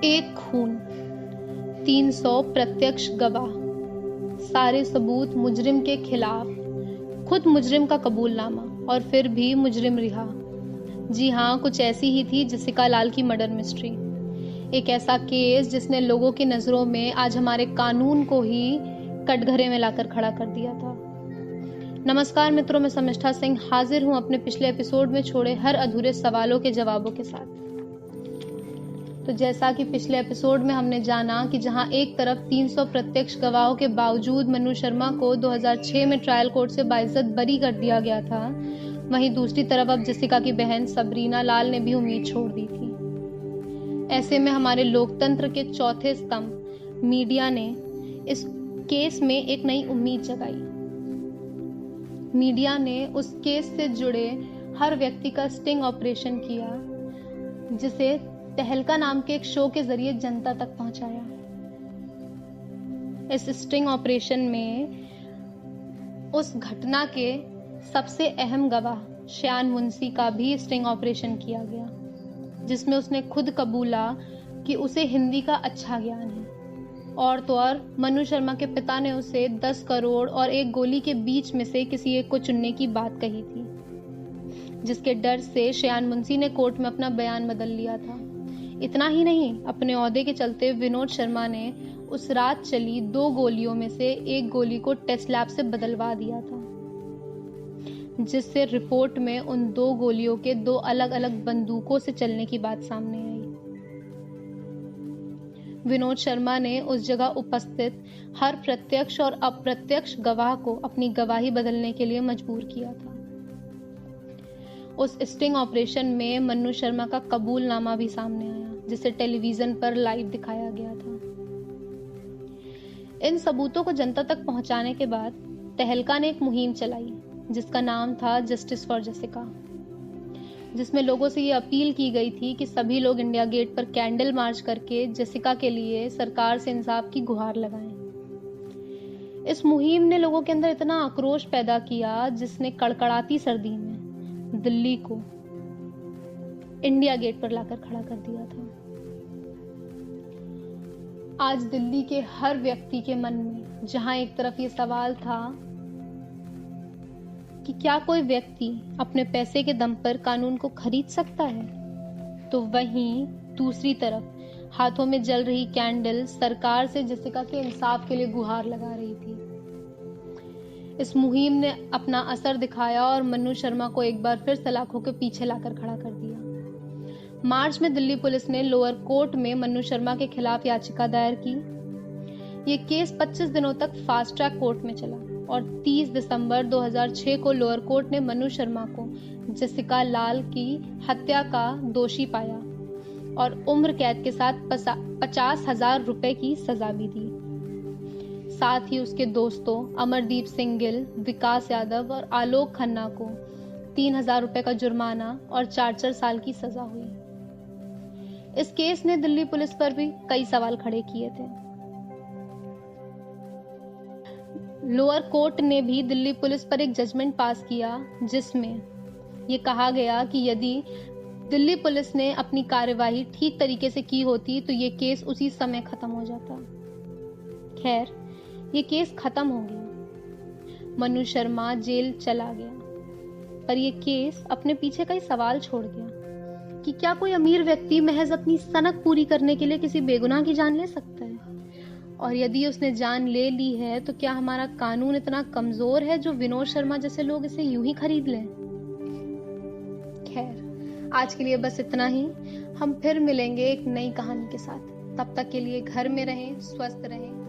एक खून, 300 प्रत्यक्ष गवाह, सारे सबूत मुजरिम के खिलाफ, खुद मुजरिम का कबूलनामा और फिर भी मुजरिम रिहा। जी हाँ, कुछ ऐसी ही थी जेसिका लाल की मर्डर मिस्ट्री। एक ऐसा केस जिसने लोगों की नजरों में आज हमारे कानून को ही कटघरे में लाकर खड़ा कर दिया था। नमस्कार मित्रों, मैं समिष्ठा सिंह हाजिर हूं अपने पिछले एपिसोड में छोड़े हर अधूरे सवालों के जवाबों के साथ। तो जैसा कि पिछले एपिसोड में हमने जाना कि जहां एक तरफ 300 प्रत्यक्ष गवाहों के बावजूद मनु शर्मा को 2006 में ट्रायल कोर्ट से बाइज्जत बरी कर दिया गया था, वहीं दूसरी तरफ अब जेसिका की बहन सबरीना लाल ने भी उम्मीद छोड़ दी थी। ऐसे में हमारे लोकतंत्र के चौथे स्तंभ मीडिया ने इस केस में एक नई उम्मीद जगाई। मीडिया ने उस केस से जुड़े हर व्यक्ति का स्टिंग ऑपरेशन किया, जिसे तहलका नाम के एक शो के जरिए जनता तक पहुंचाया। इस स्टिंग ऑपरेशन में उस घटना के सबसे अहम गवाह श्यान मुंशी का भी स्टिंग ऑपरेशन किया गया, जिसमें उसने खुद कबूला कि उसे हिंदी का अच्छा ज्ञान है। और तो और मनु शर्मा के पिता ने उसे 10 करोड़ और एक गोली के बीच में से किसी एक को चुनने की बात कही थी, जिसके डर से श्यान मुंशी ने कोर्ट में अपना बयान बदल लिया था। इतना ही नहीं, अपने ओहदे के चलते विनोद शर्मा ने उस रात चली 2 गोलियों में से एक गोली को टेस्ट लैब से बदलवा दिया था, जिससे रिपोर्ट में उन 2 गोलियों के 2 अलग अलग बंदूकों से चलने की बात सामने आई। विनोद शर्मा ने उस जगह उपस्थित हर प्रत्यक्ष और अप्रत्यक्ष गवाह को अपनी गवाही बदलने के लिए मजबूर किया था। उस स्टिंग ऑपरेशन में मनु शर्मा का कबूलनामा भी सामने आया, जिसे टेलीविजन पर लाइव दिखाया गया था। इन सबूतों को जनता तक पहुंचाने के बाद तहलका ने एक मुहिम चलाई, जिसका नाम था जस्टिस फॉर जेसिका, जिसमें लोगों से ये अपील की गई थी कि सभी लोग इंडिया गेट पर कैंडल मार्च करके जेसिका के लिए सरकार से इंसाफ की गुहार लगाएं। इस मुहिम ने लोगों के अंदर इतना आक्रोश पैदा किया, जिसने कड़कड़ाती सर्दी में दिल्ली को इंडिया गेट पर लाकर खड़ा कर दिया था। आज दिल्ली के हर व्यक्ति के मन में जहां एक तरफ ये सवाल था कि क्या कोई व्यक्ति अपने पैसे के दम पर कानून को खरीद सकता है, तो वहीं दूसरी तरफ हाथों में जल रही कैंडल सरकार से जेसिका के इंसाफ के लिए गुहार लगा रही थी। इस मुहिम ने अपना असर दिखाया और मनु शर्मा को एक बार फिर सलाखों के पीछे लाकर खड़ा कर दिया। मार्च में दिल्ली पुलिस ने लोअर कोर्ट में मनु शर्मा के खिलाफ याचिका दायर की। ये केस 25 दिनों तक फास्ट ट्रैक कोर्ट में चला और 30 दिसंबर 2006 को लोअर कोर्ट ने मनु शर्मा को जेसिका लाल की हत्या का दोषी पाया और उम्र कैद के साथ 50,000 रुपए की सजा भी दी। साथ ही उसके दोस्तों अमरदीप सिंह गिल, विकास यादव और आलोक खन्ना को 3,000 रुपए का जुर्माना और 4 साल की सजा हुई। इस केस ने दिल्ली पुलिस पर भी कई सवाल खड़े किए थे। लोअर कोर्ट ने भी दिल्ली पुलिस पर एक जजमेंट पास किया, जिसमें ये कहा गया कि यदि दिल्ली पुलिस ने अपनी कार्यवाही ठीक तरीके से की होती तो ये केस उसी समय खत्म हो जाता। खैर, ये केस खत्म हो गया, मनु शर्मा जेल चला गया, पर ये केस अपने पीछे कई सवाल छोड़ गया कि क्या कोई अमीर व्यक्ति महज अपनी सनक पूरी करने के लिए किसी बेगुनाह की जान ले सकता है, और यदि उसने जान ले ली है तो क्या हमारा कानून इतना कमजोर है जो विनोद शर्मा जैसे लोग इसे यूं ही खरीद लें। खैर, आज के लिए बस इतना ही। हम फिर मिलेंगे एक नई कहानी के साथ। तब तक के लिए घर में रहें, स्वस्थ रहें।